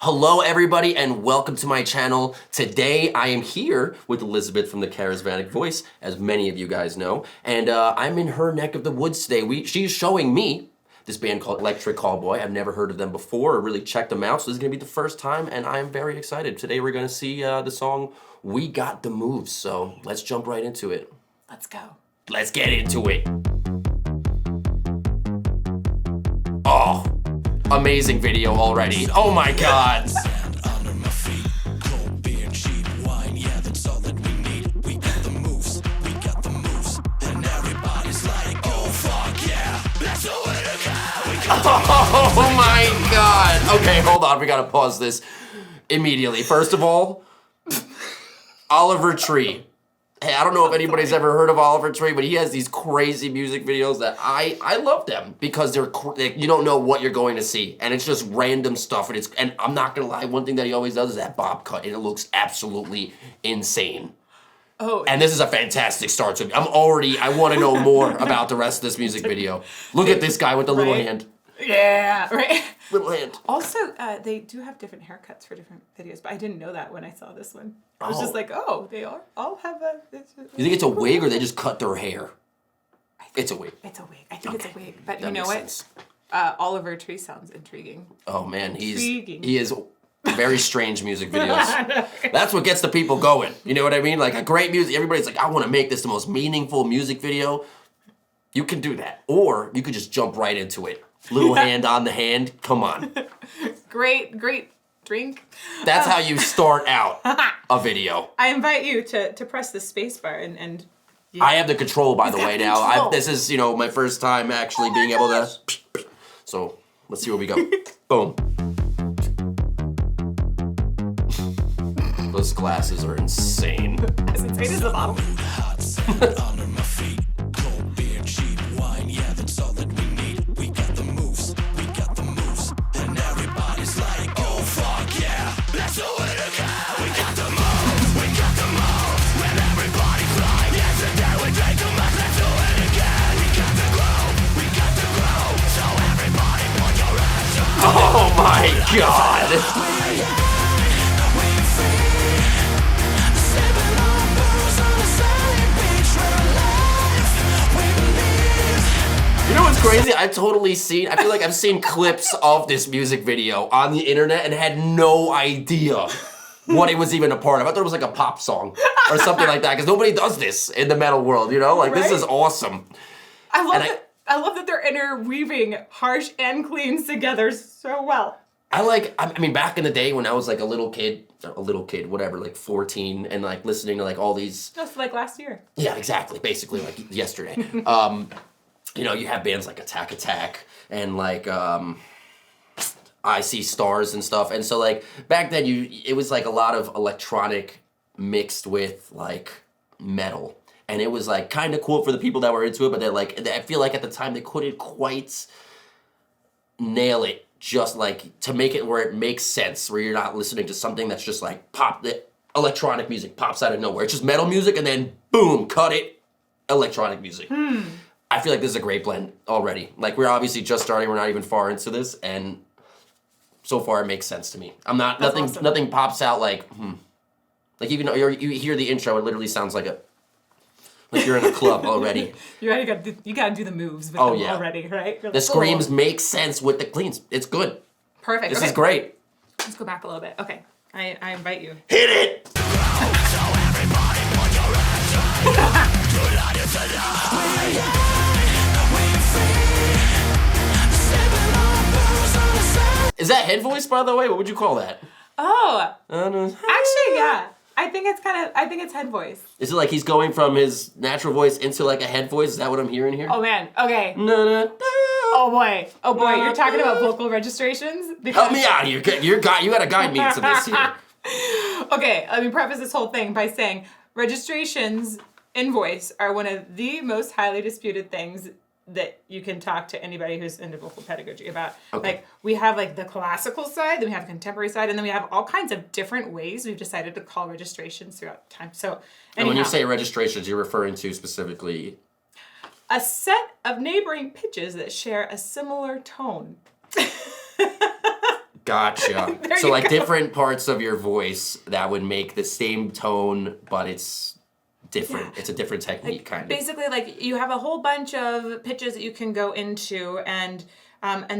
Hello everybody and welcome to my channel. Today I am here with Elizabeth from the Charismatic Voice, as many of you guys know, and I'm in her neck of the woods today. She's showing me this band called Electric Callboy. I've never heard of them before or really checked them out, so this is gonna be the first time and I'm very excited. Today we're gonna see the song We Got the Moves, so let's jump right into it. Let's go. Let's get into it. Oh, amazing video already. Oh my God. Oh my God. Okay, hold on. We gotta pause this immediately. First of all, Oliver Tree. Hey, I don't know if anybody's ever heard of Oliver Tree, but he has these crazy music videos that I love them because you don't know what you're going to see, and it's just random stuff. And I'm not gonna lie, one thing that he always does is that bob cut, and it looks absolutely insane. Oh, and this is a fantastic start to me. I want to know more about the rest of this music video. Look at this guy with the little hand. Yeah, right. Little hand. Also, they do have different haircuts for different videos, but I didn't know that when I saw this one. I was just like, oh, they all have a... You think it's a wig or they just cut their hair? It's a wig. It's a wig. I think it's a wig. But That you know makes what? sense. Oliver Tree sounds intriguing. Oh man, Intriguing. he is very strange music videos. That's what gets the people going. You know what I mean? Like a great music, everybody's like, I want to make this the most meaningful music video. You can do that. Or you could just jump right into it. Little hand on the hand, come on. Great drink. That's how you start out a video. I invite you to press the space bar and yeah. I have the control, by the way, now. Control. This is, my first time actually being able to. So let's see where we go. Boom. Those glasses are insane. As insane as the bottle. Oh my God! You know what's crazy? I feel like I've seen clips of this music video on the internet and had no idea what it was even a part of. I thought it was like a pop song or something like that, because nobody does this in the metal world, Like, This is awesome. I love that they're interweaving harsh and cleans together so well. I mean, back in the day when I was like a little kid, whatever, like 14, and like listening to like all these. Just like last year. Yeah, exactly. Basically like yesterday. You have bands like Attack and like I See Stars and stuff. And so like back then it was like a lot of electronic mixed with like metal. And it was like kind of cool for the people that were into it, but I feel like at the time they couldn't quite nail it, just like to make it where it makes sense, where you're not listening to something that's just like electronic music pops out of nowhere. It's just metal music and then boom, cut it, electronic music. I feel like this is a great blend already. Like we're obviously just starting, we're not even far into this, and so far it makes sense to me. Nothing pops out like, Like even though you hear the intro, it literally sounds like you're in a club already. You gotta do the moves with them already, right? The screams make sense with the cleans. It's good. Perfect. This is great. Let's go back a little bit. Okay, I invite you. Hit it! Is that head voice, by the way? What would you call that? Oh, actually, yeah. I think it's head voice. Is it like he's going from his natural voice into like a head voice? Is that what I'm hearing here? Oh man, okay. No. Oh boy, you're talking about vocal registrations? Help me out here. You gotta guide me into this here. Okay, let me preface this whole thing by saying registrations in voice are one of the most highly disputed things that you can talk to anybody who's into vocal pedagogy about. Okay. Like, we have like the classical side, then we have a contemporary side, and then we have all kinds of different ways we've decided to call registrations throughout time. So, and when you say registrations, you're referring to specifically a set of neighboring pitches that share a similar tone. Gotcha. There So you like go. different parts of your voice that would make the same tone, but it's different. Yeah. It's a different technique, Like, kind of. basically, like you have a whole bunch of pitches that you can go into, and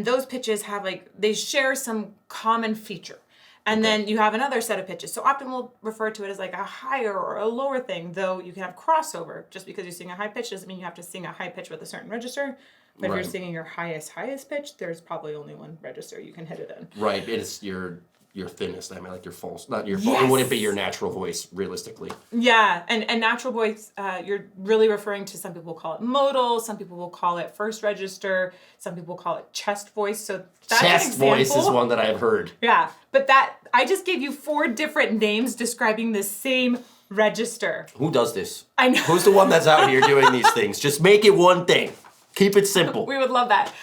those pitches have like they share some common feature. And then you have another set of pitches. So often we'll refer to it as like a higher or a lower thing, though you can have crossover. Just because you sing a high pitch doesn't mean you have to sing a high pitch with a certain register. But if you're singing your highest pitch, there's probably only one register you can hit it in. Right. It's your thinnest. I mean, like your false, not your Yes. It wouldn't be your natural voice, realistically. Yeah, and natural voice, you're really referring to, some people call it modal, some people will call it first register, some people call it chest voice. So that's an Chest example. voice is one that I've heard. Yeah, but that I just gave you 4 different names describing the same register. Who does this? I know. Who's the one that's out here doing these things? Just make it one thing. Keep it simple. We would love that.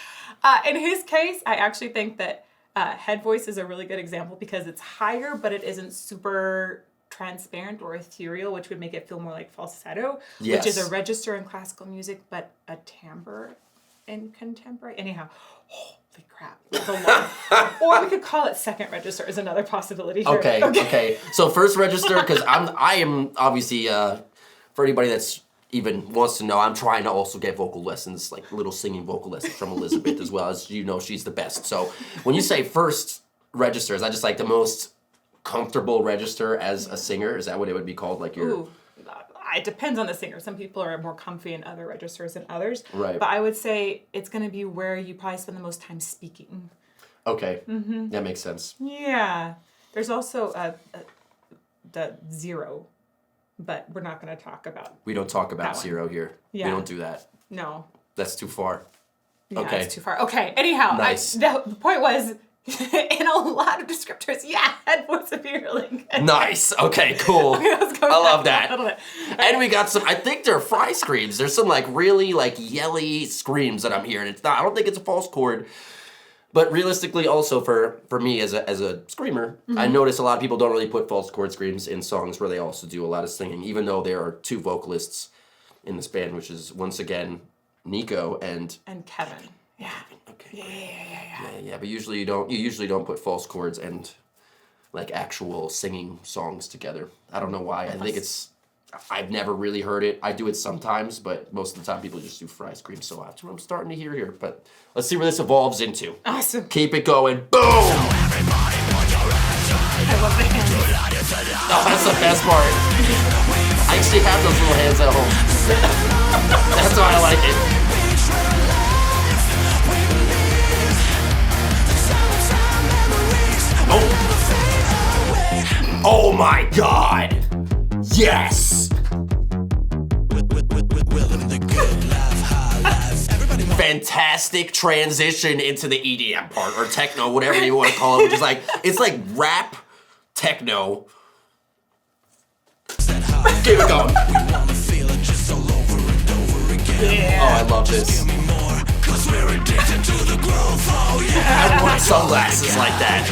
In his case, I actually think that head voice is a really good example because it's higher, but it isn't super transparent or ethereal, which would make it feel more like falsetto, Yes. which is a register in classical music, but a timbre in contemporary. Anyhow, holy crap. It's a lot. Or we could call it second register is another possibility here. Okay. So first register, because I am obviously, for anybody that's even wants to know, I'm trying to also get vocal lessons, like little singing vocal lessons from Elizabeth as well. As you know, she's the best. So when you say first register, is that just like the most comfortable register as a singer? Is that what it would be called? Like your... Ooh, it depends on the singer. Some people are more comfy in other registers than others. Right. But I would say it's going to be where you probably spend the most time speaking. Okay. Mm-hmm. That makes sense. Yeah. There's also the zero, but we're not going to talk about. We don't talk about that one. zero here. Yeah. We don't do that. No. That's too far. Yeah, Okay. it's too far. Okay. Anyhow, Nice. the point was, in a lot of descriptors, head voice would be really good. Nice. Okay, cool. I love that. A little bit. And we got some, I think they're fry screams. There's some like really like yelly screams that I'm hearing. It's not, I don't think it's a false chord. But realistically also for me as a screamer, I notice a lot of people don't really put false chord screams in songs where they also do a lot of singing, even though there are 2 vocalists in this band, which is once again Nico and Kevin. Yeah. Okay. Yeah. But usually you don't put false chords and like actual singing songs together. I don't know why. I think I've never really heard it. I do it sometimes, but most of the time people just do fry screams. So that's what I'm starting to hear here. But let's see where this evolves into. Awesome. Keep it going. Boom! I love the hands. Oh, that's the best part. I actually have those little hands at home. That's why I like it. Oh my God! Yes! Fantastic transition into the EDM part, or techno, whatever you want to call it, which is like, it's like rap techno. Keep it going. Yeah. Oh, I love this. I want sunglasses like that.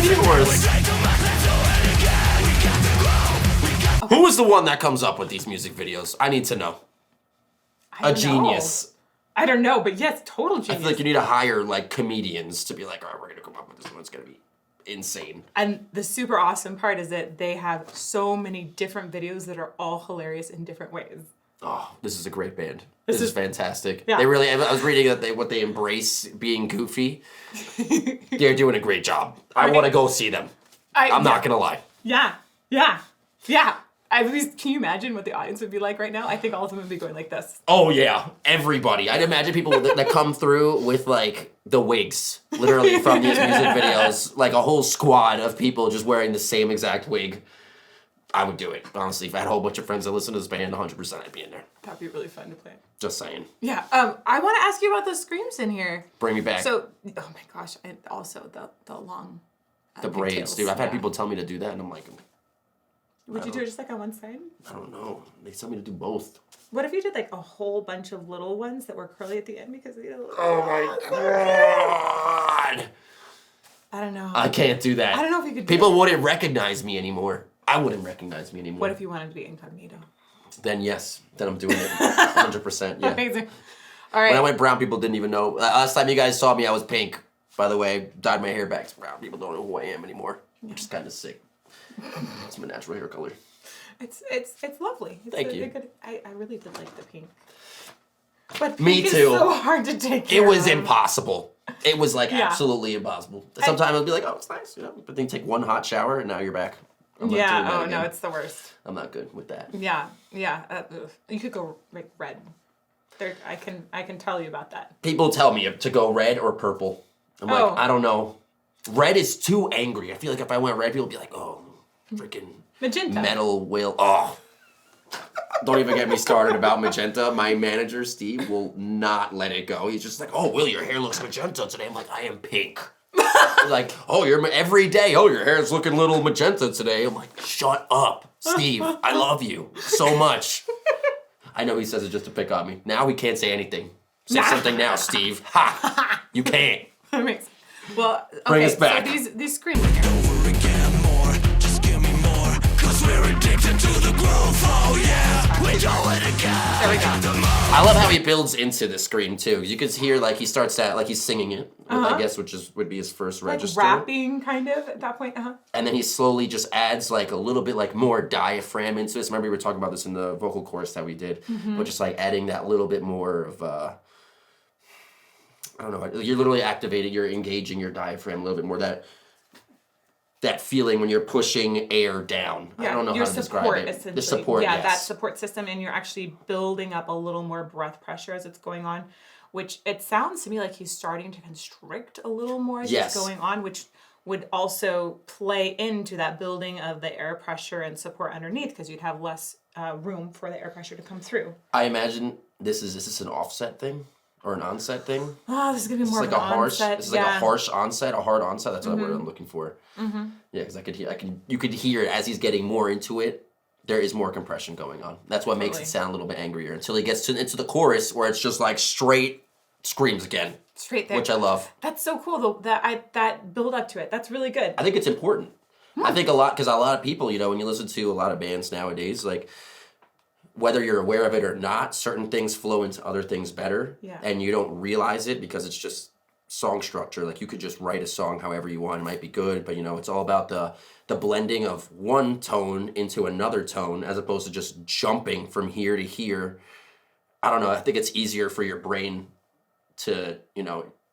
Of course. Who is the one that comes up with these music videos? I need to know. I don't know. Genius. I don't know, but yes, total genius. I feel like you need to hire like comedians to be like, all right, we're gonna come up with this one. It's gonna be insane. And the super awesome part is that they have so many different videos that are all hilarious in different ways. Oh, this is a great band. This is fantastic. Yeah. They really. I was reading that they embrace being goofy. They're doing a great job. I want to go see them. I'm not gonna lie. Yeah. At least, can you imagine what the audience would be like right now? I think all of them would be going like this. Oh yeah, everybody. I'd imagine people that come through with like the wigs, literally from these music videos, like a whole squad of people just wearing the same exact wig. I would do it, honestly. If I had a whole bunch of friends that listen to this band, 100% I'd be in there. That'd be really fun to play. Just saying. Yeah. I want to ask you about the screams in here. Bring me back. So, oh my gosh, and also the long. The braids, pigtails. dude. I've had people tell me to do that, and I'm like, Would you do it just like on one side? I don't know. They tell me to do both. What if you did like a whole bunch of little ones that were curly at the end because they Oh my God. I don't know. I can't do that. I don't know if you could do People it. wouldn't recognize me anymore. I wouldn't recognize me anymore. What if you wanted to be incognito? Then yes. Then I'm doing it. 100%. Yeah. Amazing. All right. When I went brown, people didn't even know. Last time you guys saw me, I was pink. By the way, dyed my hair back to brown. People don't know who I am anymore, which is kind of sick. It's my natural hair color. It's lovely. Thank you. I really did like the pink. But Me pink too. Is so hard to take care It was of. impossible. It was like absolutely impossible. Sometimes I'll be like, oh, it's nice, you know. But then you take one hot shower and now you're back. I'm not doing that Oh again. no, it's the worst. I'm not good with that. Yeah. You could go like red. I can tell you about that. People tell me to go red or purple. I'm like, I don't know. Red is too angry. I feel like if I went red, people would be like, oh, freaking Magenta. metal whale. Oh. Don't even get me started about magenta. My manager, Steve, will not let it go. He's just like, oh, Will, your hair looks magenta today. I'm like, I am pink. He's like, oh, you're every day. Oh, your hair's looking a little magenta today. I'm like, shut up, Steve. I love you so much. I know he says it just to pick on me. Now he can't say anything. Say something now, Steve. Ha! You can't. That makes well. Okay, Bring us back. So these screams in here. Over again, more, just give me more. Cause we're addicted to the groove, oh yeah. We do it again. There we go. I love how he builds into the scream too. You can hear like he starts that like he's singing it, I guess, would be his first Like register. rapping kind of at that point. And then he slowly just adds like a little bit like more diaphragm into this. Remember we were talking about this in the vocal chorus that we did, but just like adding that little bit more of I don't know. You're literally activating. You're engaging your diaphragm a little bit more. That feeling when you're pushing air down. Yeah, I don't know your how to describe support, it. essentially. The support, yeah, yes. that support system, and you're actually building up a little more breath pressure as it's going on, which it sounds to me like he's starting to constrict a little more as it's going on, which would also play into that building of the air pressure and support underneath because you'd have less room for the air pressure to come through. I imagine is this an offset thing? Or an onset thing? Oh, this is gonna be more like of a an harsh. onset. This is like a harsh onset, a hard onset. That's what word I'm looking for. Yeah, because you could hear it as he's getting more into it. There is more compression going on. That's what makes it sound a little bit angrier until he gets into the chorus where it's just like straight screams again. Straight there, which I love. That's so cool though. That build up to it. That's really good. I think it's important. I think a lot because a lot of people, when you listen to a lot of bands nowadays, like. Whether you're aware of it or not, certain things flow into other things better, and you don't realize it because it's just song structure. Like you could just write a song however you want; it might be good, but it's all about the blending of one tone into another tone, as opposed to just jumping from here to here. I don't know. I think it's easier for your brain to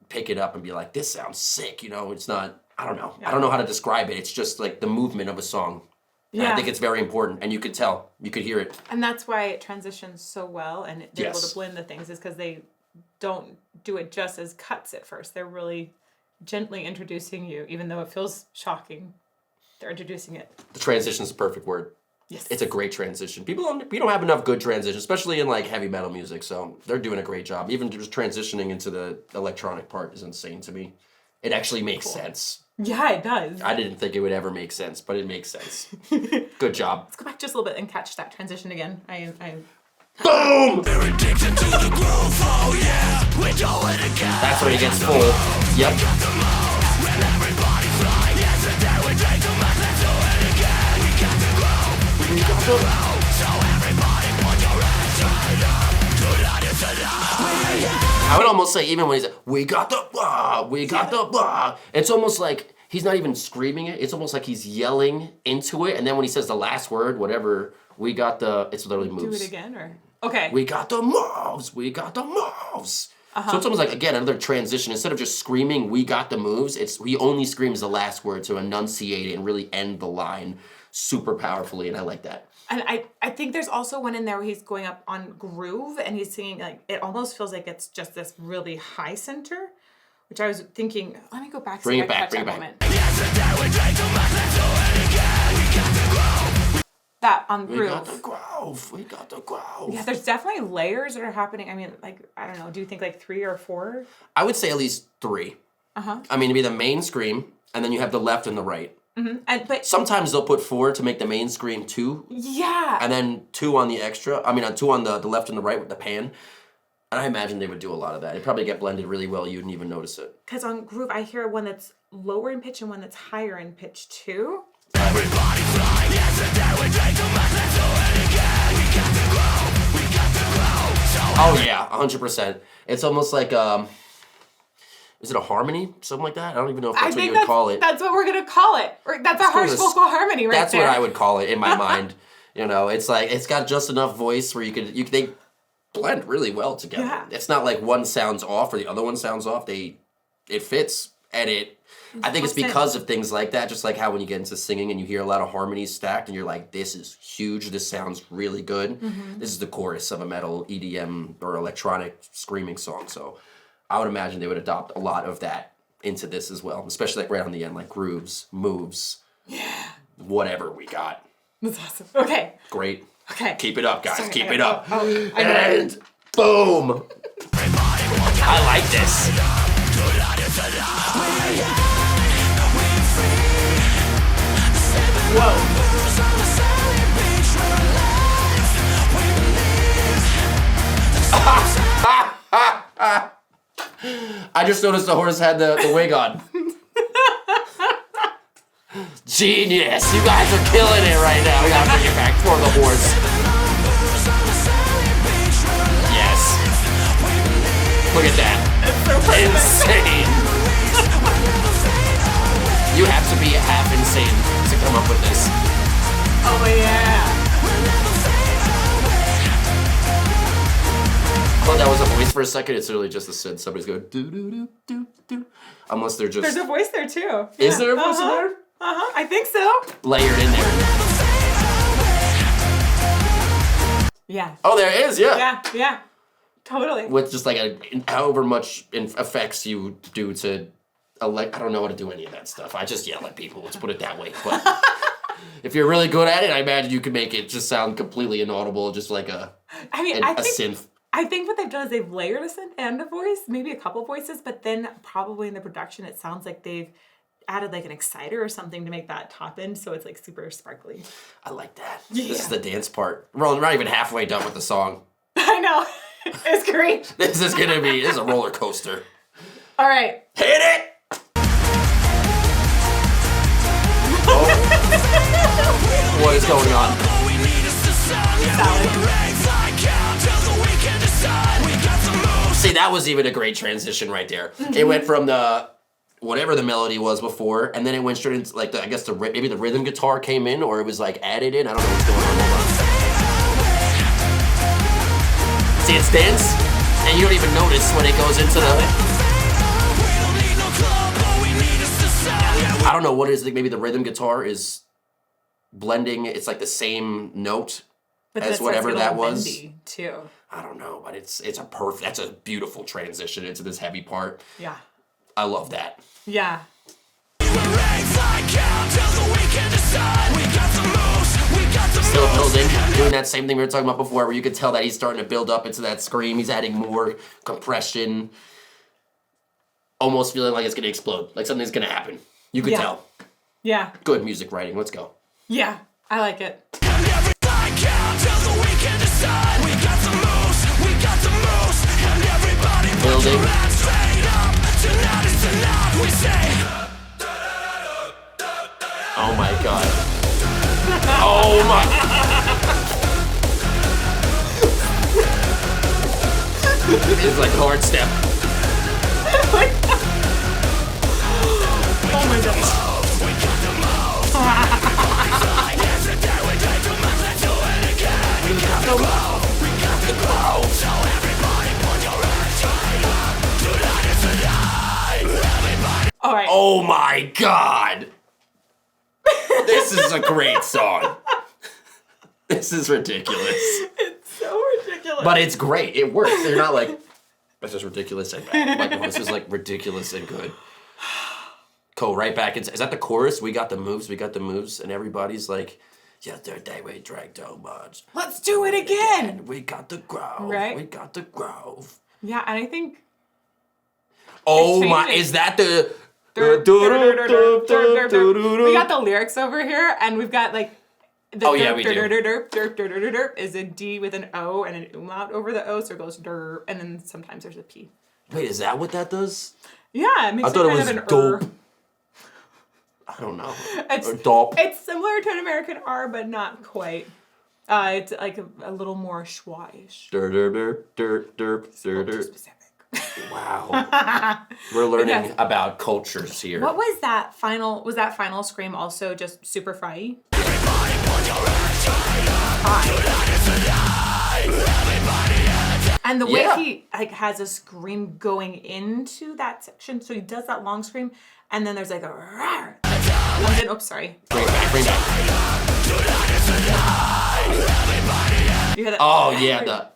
pick it up and be like, "This sounds sick." It's not. I don't know. I don't know how to describe it. It's just like the movement of a song. And I think it's very important, and you could tell, you could hear it. And that's why it transitions so well, and they're able to blend the things, is because they don't do it just as cuts at first. They're really gently introducing you, even though it feels shocking. They're introducing it. The transition is the perfect word. Yes. It's a great transition. We don't have enough good transitions, especially in like heavy metal music, so they're doing a great job. Even just transitioning into the electronic part is insane to me. It actually makes sense. Yeah, it does. I didn't think it would ever make sense, but it makes sense. Good job. Let's go back just a little bit and catch that transition again. Boom! We're addicted to the groove, oh yeah. We do it again. That's when he gets full. Yep. When everybody's right, yesterday we drink too much, let's do it again. We got the groove, we got the groove. So everybody put your hands straight up. Tonight is the night. I would almost say, even when he's like, we got the blah, we got the blah. It's almost like he's not even screaming it. It's almost like he's yelling into it. And then when he says the last word, whatever, we got the, it's literally moves. Do it again, or? Okay. We got the moves, we got the moves. So it's almost like, again, another transition. Instead of just screaming, we got the moves, he only screams the last word to enunciate it and really end the line super powerfully, and I like that. And I think there's also one in there where he's going up on groove and he's singing, like, it almost feels like it's just this really high center, which I was thinking, let me go back. Bring it back, bring it back. That on groove. We got the groove, we got the groove. Yeah, there's definitely layers that are happening. I mean, like, I don't know, do you think like 3 or 4? I would say at least 3. I mean, it'd be the main scream, and then you have the left and the right. But sometimes they'll put 4 to make the main scream 2. Yeah. And then 2 on the extra. I mean, 2 on the left and the right with the pan. And I imagine they would do a lot of that. It'd probably get blended really well. You wouldn't even notice it. Because on groove, I hear one that's lower in pitch and one that's higher in pitch too. Everybody's right. Yesterday we drank too much, let's do it again. We got the groove, we got the groove. So Oh yeah, 100%. It's almost like is it a harmony? Something like that? I don't even know if that's what you would call it. That's what we're gonna call it. That's a harsh vocal harmony right that's there. That's what I would call it in my mind. You know, it's like it's got just enough voice where they blend really well together. Yeah. It's not like one sounds off or the other one sounds off. It fits, and I think it's because of things like that, just like how when you get into singing and you hear a lot of harmonies stacked and you're like, this is huge, this sounds really good. Mm-hmm. This is the chorus of a metal, EDM, or electronic screaming song. So I would imagine they would adopt a lot of that into this as well, especially like right on the end, like grooves, moves, whatever we got. That's awesome. Okay. Great. Okay. Keep it up, guys. Sorry, Keep it up. I know. And boom. I like this. I just noticed the horse had the wig on. Genius! You guys are killing it right now. We gotta bring it back for the horse. Yes. Look at that. Insane. You have to be half insane to come up with this. Oh yeah. I thought that was a voice for a second. It's really just a synth. Somebody's going do do do do do. Unless they're just. There's a voice there too. Is there a voice in there? I think so. Layered in there. Yeah. Oh, there it is. Yeah. Yeah. Totally. With just like however much effects you do to. I don't know how to do any of that stuff. I just yell at people. Let's put it that way. But if you're really good at it, I imagine you can make it just sound completely inaudible, just like a synth. I think what they've done is they've layered a synth and a voice, maybe a couple voices, but then probably in the production it sounds like they've added like an exciter or something to make that top end, so it's like super sparkly. I like that. Yeah. This is the dance part. We're not even halfway done with the song. I know. It's great. This is a roller coaster. All right. Hit it! Oh. What is going on? See, that was even a great transition right there. It went from the whatever the melody was before, and then it went straight into like maybe the rhythm guitar came in, or it was like added in. I don't know what's going on. Hold on. See, it's dance, and you don't even notice when it goes into the. I don't know what it is. Like maybe the rhythm guitar is blending. It's like the same note as whatever that was. Bendy too. I don't know, but that's a beautiful transition into this heavy part. Yeah. I love that. Yeah. Still building, doing that same thing we were talking about before, where you could tell that he's starting to build up into that scream. He's adding more compression, almost feeling like it's gonna explode, like something's gonna happen. You could tell. Yeah. Good music writing. Let's go. Yeah. I like it. Building. Oh my god. Oh my. It's like hard step. Oh my god. All right. Oh my god! This is a great song. This is ridiculous. It's so ridiculous. But it's great. It works. They're not like, that's just ridiculous and bad. Like, no, this is like ridiculous and good. Go right back into, is that the chorus? We got the moves, and everybody's like, yesterday we drank too much. Let's do it again. We got the groove. Right? We got the groove. Yeah, and I think. Oh It's my, changing. is that the. We got the lyrics over here, and we've got like. The Oh, yeah, we do. Is a D with an O and an umlaut over the O, so it goes der, and then sometimes there's a P. Wait, is that what that does? Yeah, it makes I thought it kind was of an dope. er. I don't know. It's Or dope. It's similar to an American R, but not quite. It's like a little more schwa-ish. Derp, derp, derp, derp, derp, Too derp. specific. Wow. We're learning about cultures here. What was that final? Was that final scream also just super fry? And the way he like has a scream going into that section, so he does that long scream, and then there's like a rawr. And then, oops, sorry. Bring it back. You hear that? Oh yeah,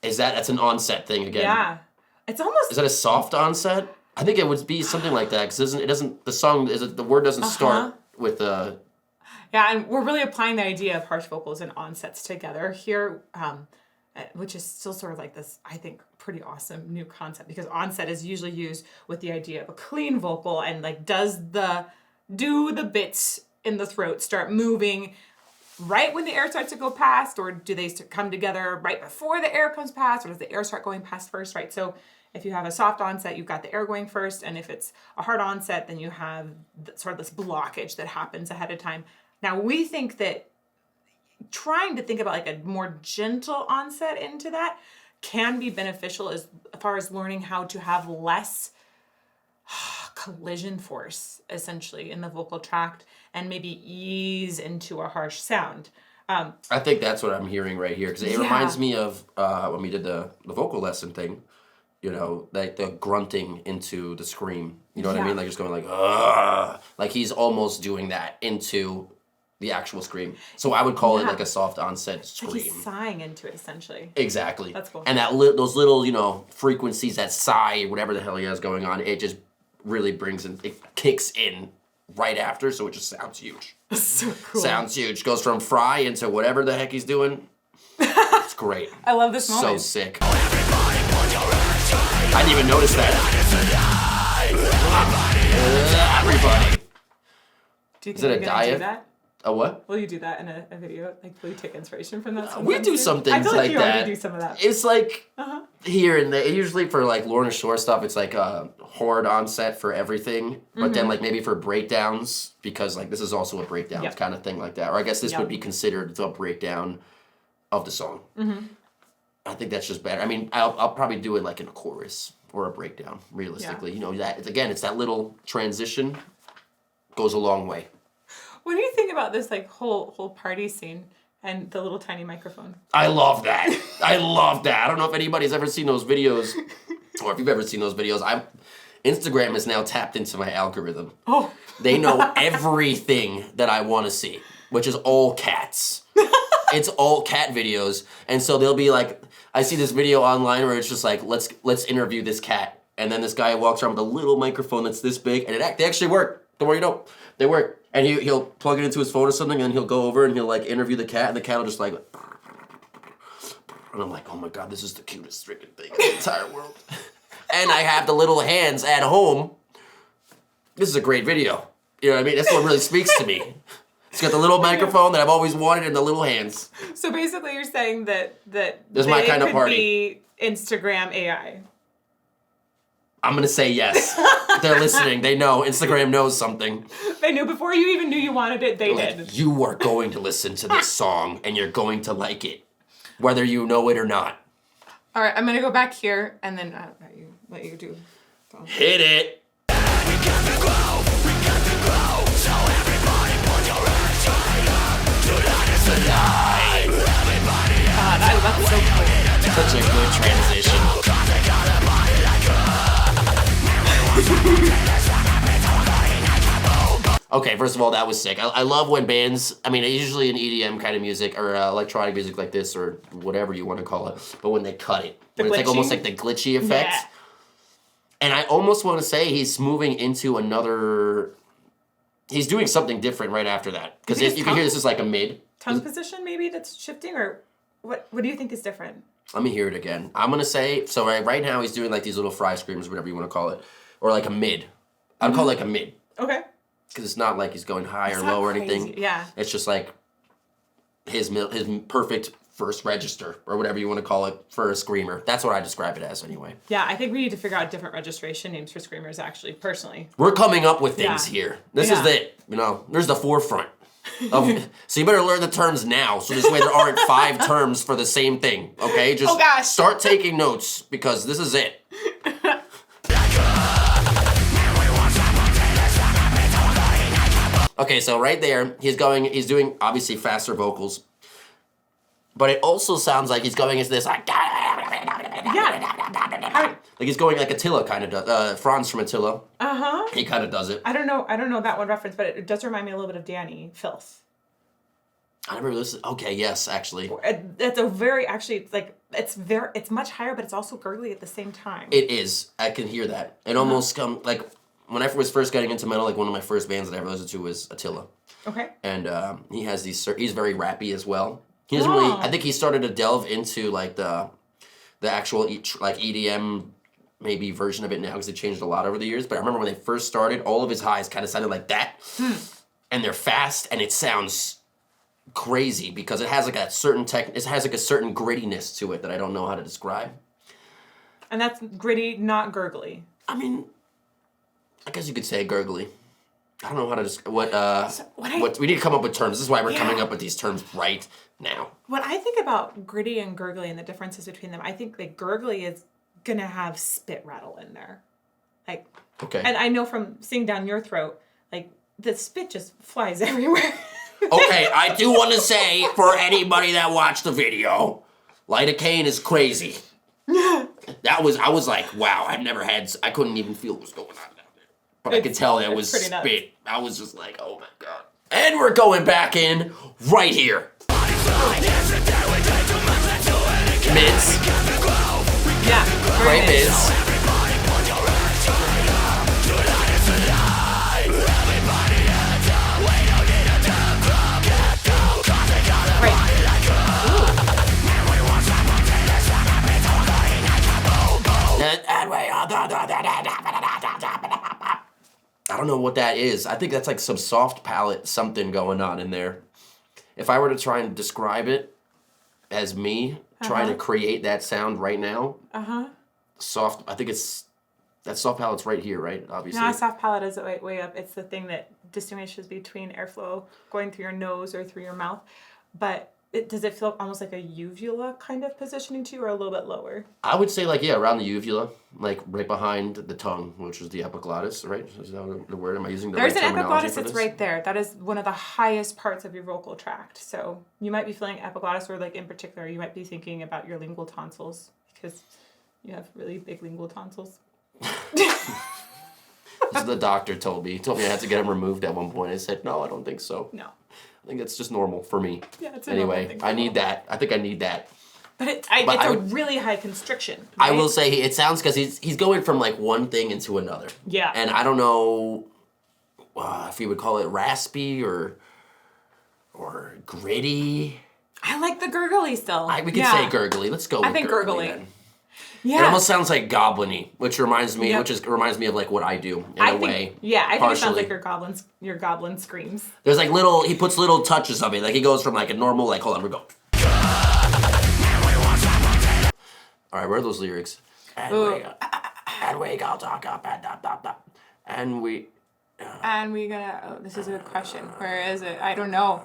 that's an onset thing again. Yeah, it's almost. Is that a soft onset? I think it would be something like that because the word doesn't start with the. Yeah, and we're really applying the idea of harsh vocals and onsets together here, which is still sort of like this, I think, pretty awesome new concept because onset is usually used with the idea of a clean vocal and like do the bits in the throat start moving right when the air starts to go past, or do they come together right before the air comes past, or does the air start going past first, right? So if you have a soft onset, you've got the air going first, and if it's a hard onset, then you have sort of this blockage that happens ahead of time. Now, we think that trying to think about like a more gentle onset into that can be beneficial as far as learning how to have less collision force, essentially, in the vocal tract and maybe ease into a harsh sound. I think that's what I'm hearing right here because it reminds me of when we did the vocal lesson thing. You know, like the grunting into the scream. You know what I mean? Like just going like, ugh. Like he's almost doing that into the actual scream. So I would call it like a soft onset scream. Like he's sighing into it, essentially. Exactly. That's cool. And those little, frequencies, that sigh, whatever the hell he has going on, it just really it kicks in right after, so it just sounds huge. So cool. Sounds huge. Goes from fry into whatever the heck he's doing. It's great. I love this moment. So sick. I didn't even notice that. Everybody. Do you think Is it a you're gonna do diet? that? A what? Will you do that in a video? Like, will you take inspiration from that? We do some things I feel like you that. already do some of that. It's like here and there. Usually for like Lorna Shore stuff, it's like a hard onset for everything. But then like maybe for breakdowns, because like this is also a breakdown kind of thing like that. Or I guess this would be considered the breakdown of the song. I think that's just better. I mean, I'll probably do it like in a chorus or a breakdown. Realistically, it's that little transition goes a long way. What do you think about this like whole party scene and the little tiny microphone? I love that. I don't know if anybody's ever seen those videos, or if you've ever seen those videos. Instagram is now tapped into my algorithm. Oh. They know everything that I want to see, which is all cats. It's all cat videos, and so they'll be like, I see this video online where it's just like, let's interview this cat, and then this guy walks around with a little microphone that's this big, and they actually work. Don't worry, they work. And he'll plug it into his phone or something, and he'll go over and he'll like interview the cat, and the cat will just like, and I'm like, oh my god, this is the cutest freaking thing in the entire world. And I have the little hands at home. This is a great video. You know what I mean? That's what really speaks to me. It's got the little microphone that I've always wanted in the little hands. So basically, you're saying that This is my kind of party. Be Instagram AI. I'm gonna say yes. They're listening. They know. Instagram knows something. They knew before you even knew you wanted it. They did. You are going to listen to this song, and you're going to like it, whether you know it or not. All right, I'm gonna go back here and then let you do. Hit it. We got to grow, so everybody put your hands higher. Tonight is the night, everybody. That's so cool. Such a good transition. Okay, first of all, that was sick. I love when bands, I mean, usually in EDM kind of music or electronic music like this or whatever you want to call it, but when they cut it, when it's like almost like the glitchy effect. Yeah. And I almost want to say he's moving into another, he's doing something different right after that. Because you can hear this is like a mid. Tongue position maybe that's shifting, or what do you think is different? Let me hear it again. I'm going to say, so right now he's doing like these little fry screams, whatever you want to call it, or like a mid. I'd call it like a mid. Okay. Because it's not like he's going high or low or anything. Yeah. It's just like his perfect first register or whatever you want to call it for a screamer. That's what I describe it as anyway. Yeah, I think we need to figure out different registration names for screamers actually, personally. We're coming up with things here. This is it. You know, there's the forefront. So you better learn the terms now, so this way there aren't 5 terms for the same thing, okay? Just Oh, gosh. start taking notes, because this is it. Okay, so right there, he's doing obviously faster vocals, but it also sounds like he's going into this like, Yeah. like he's going like Attila kind of does. Franz from Attila. Uh-huh. He kind of does it. I don't know that one reference, but it does remind me a little bit of Danny Filth. I never listened. Okay, yes, actually. It's a very, actually, it's much higher, but it's also gurgly at the same time. It is. I can hear that. It almost like when I was first getting into metal, like one of my first bands that I ever listened to was Attila. Okay. And he has he's very rappy as well. He doesn't really, I think he started to delve into like the actual like EDM maybe version of it now, because it changed a lot over the years. But I remember when they first started, all of his highs kind of sounded like that. And they're fast, and it sounds crazy because it has like a certain it has like a certain grittiness to it that I don't know how to describe. And that's gritty, not gurgly. I mean, I guess you could say gurgly. I don't know how to describe what we need to come up with terms. This is why we're coming up with these terms right now. When I think about gritty and gurgly and the differences between them, I think like gurgly is gonna have spit rattle in there, like. Okay. And I know from seeing down your throat, like the spit just flies everywhere. Okay, I do want to say for anybody that watched the video, lidocaine is crazy. I was like, wow, I couldn't even feel what was going on down there. But I could tell that was spit. nuts. I was just like, oh my God. And we're going back in right here. Mids. Yeah. Great mids. I don't know what that is. I think that's like some soft palate something going on in there. If I were to try and describe it as me trying to create that sound right now, soft, I think it's, that soft palate's right here, right? Obviously. No, soft palate is way up. It's the thing that distinguishes between airflow going through your nose or through your mouth. But does it feel almost like a uvula kind of positioning to you, or a little bit lower? I would say like, yeah, around the uvula, like right behind the tongue, which is the epiglottis, right? Is that the word? Am I using the There's right an terminology epiglottis for that's this? right there. That is one of the highest parts of your vocal tract. So you might be feeling epiglottis, or like in particular, you might be thinking about your lingual tonsils, because you have really big lingual tonsils. This is the doctor told me. He told me I had to get them removed at one point. I said, no, I don't think so. No. I think that's just normal for me. Yeah, it's a normal anyway, thing. I need that. I think I need that. But it's I a would- really high constriction. I right? will say it sounds, because he's going from like one thing into another. Yeah. And I don't know if you would call it raspy or gritty. I like the gurgly still. We could say gurgly. Let's go with think gurgly. gurgly. Then. Yeah. It almost sounds like goblin-y, which reminds me Yep. reminds me of like what I do in I a think, way. Yeah, I think partially. it sounds like your goblin screams. There's like he puts little touches of it. Like he goes from like a normal, like, hold on, we go. All right, where are those lyrics? And we go talk up and we. And we gonna. Oh, this is a good question. Where is it? I don't know.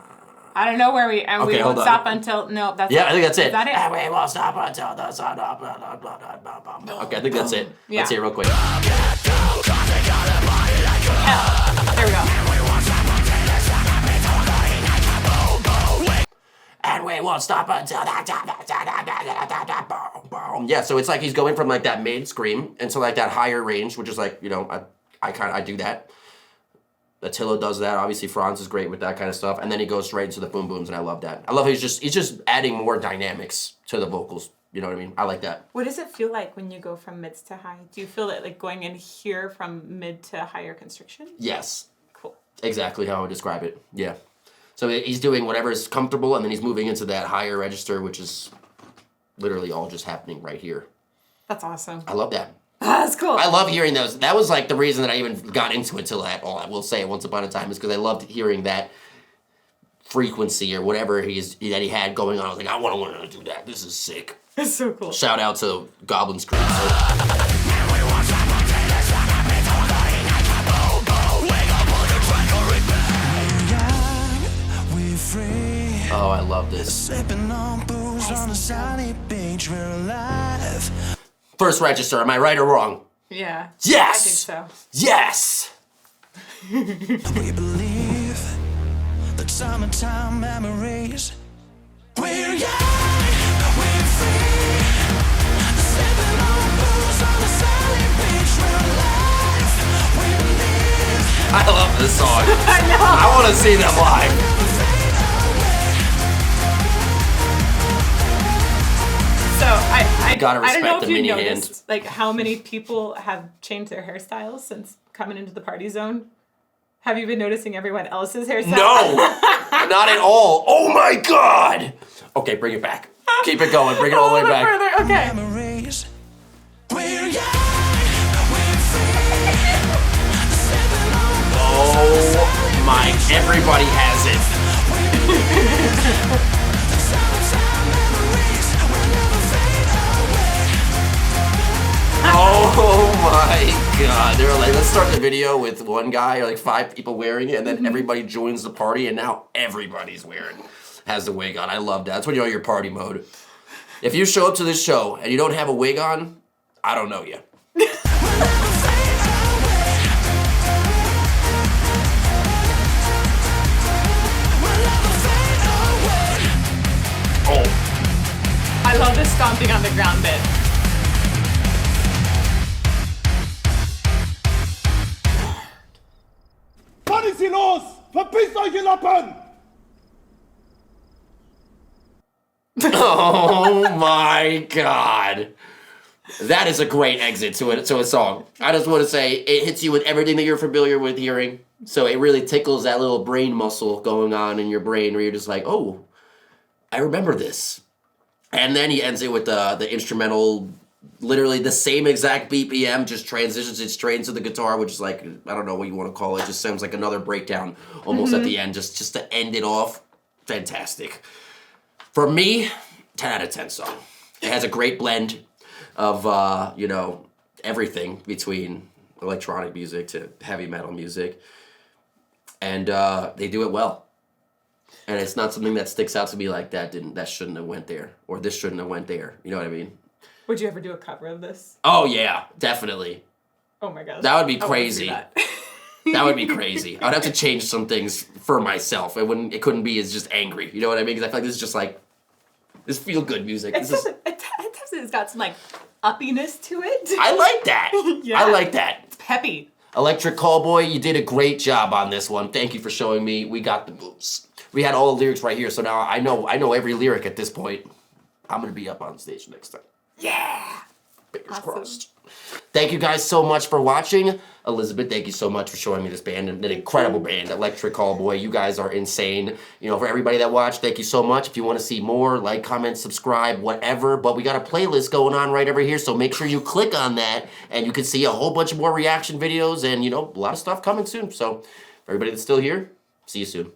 I don't know where we. And Okay, we hold won't on. stop until. No, that's. Yeah, I think that's it. Is that it? And we won't stop until the sun up. Okay, I think that's it. Yeah. Let's hear it real quick. Yeah, there we go. And we won't stop until yeah, so it's like he's going from like that mid scream into like that higher range, which is like, you know, I do that. Attila does that. Obviously, Franz is great with that kind of stuff, and then he goes straight into the boom booms, and I love that. I love he's just adding more dynamics to the vocals. You know what I mean? I like that. What does it feel like when you go from mids to high? Do you feel it like going in here from mid to higher constriction? Yes, Cool. exactly how I would describe it. Yeah. So he's doing whatever is comfortable, and then he's moving into that higher register, which is literally all just happening right here. That's awesome. I love that. That's cool. I love hearing those. That was like the reason that I even got into it till at all. I will say once upon a time is because I loved hearing that frequency or whatever that he had going on. I was like, I want to learn how to do that. This is sick. It's so cool. Shout out to Goblin Scream. love this. Sipping on booze on a sunny beach, we're alive. First register, am I right or wrong? Yeah. Yes! I think so. Yes! We believe that summertime memories. We're young, we're free. Sipping on booze on a sunny beach, we're alive. We believe. I love this song. I know. I want to see them live. So I Gotta I don't know respect if the you mini noticed hand. like how many people have changed their hairstyles since coming into the party zone. Have you been noticing everyone else's hairstyle? No, not at all. Oh my god. Okay, bring it back. Keep it going. Bring it all the way A little back. further. Okay. Memories. We're young, we're free. Sipping on Oh my, everybody has it. summertime memories. We'll never fade away. Oh my god. They were like, let's start the video with one guy or like 5 people wearing it, and then everybody joins the party, and now everybody's has the wig on. I love that. That's when you're on your party mode. If you show up to this show and you don't have a wig on, I don't know you. Oh, I love this stomping on the ground bit. Wann ist sie los? Verpisst euch, ihr Lappen! oh my god. That is a great exit to a song. I just want to say it hits you with everything that you're familiar with hearing. So it really tickles that little brain muscle going on in your brain where you're just like, oh, I remember this. And then he ends it with the instrumental, literally the same exact BPM, just transitions it straight into the guitar, which is like, I don't know what you want to call it. Just sounds like another breakdown almost at the end, just to end it off. Fantastic. For me, 10 out of 10 song. It has a great blend of, everything between electronic music to heavy metal music. And they do it well. And it's not something that sticks out to me like that shouldn't have went there, or this shouldn't have went there. You know what I mean? Would you ever do a cover of this? Oh yeah, definitely. Oh my gosh. That would be I wanna see crazy. that. That would be crazy. I'd have to change some things for myself. It couldn't be as just angry. You know what I mean? Because I feel like this is just like this feel good music. It's got some like uppiness to it. I like that. Yeah. I like that. It's peppy. Electric Callboy, you did a great job on this one. Thank you for showing me. We got the moves. We had all the lyrics right here, so now I know every lyric at this point. I'm gonna be up on stage next time. Yeah. Fingers Awesome. crossed. Thank you guys so much for watching. Elizabeth, thank you so much for showing me this band, an incredible band, Electric Callboy. You guys are insane. For everybody that watched, thank you so much. If you want to see more, like, comment, subscribe, whatever. But we got a playlist going on right over here, so make sure you click on that, and you can see a whole bunch more reaction videos and, a lot of stuff coming soon. So, for everybody that's still here, see you soon.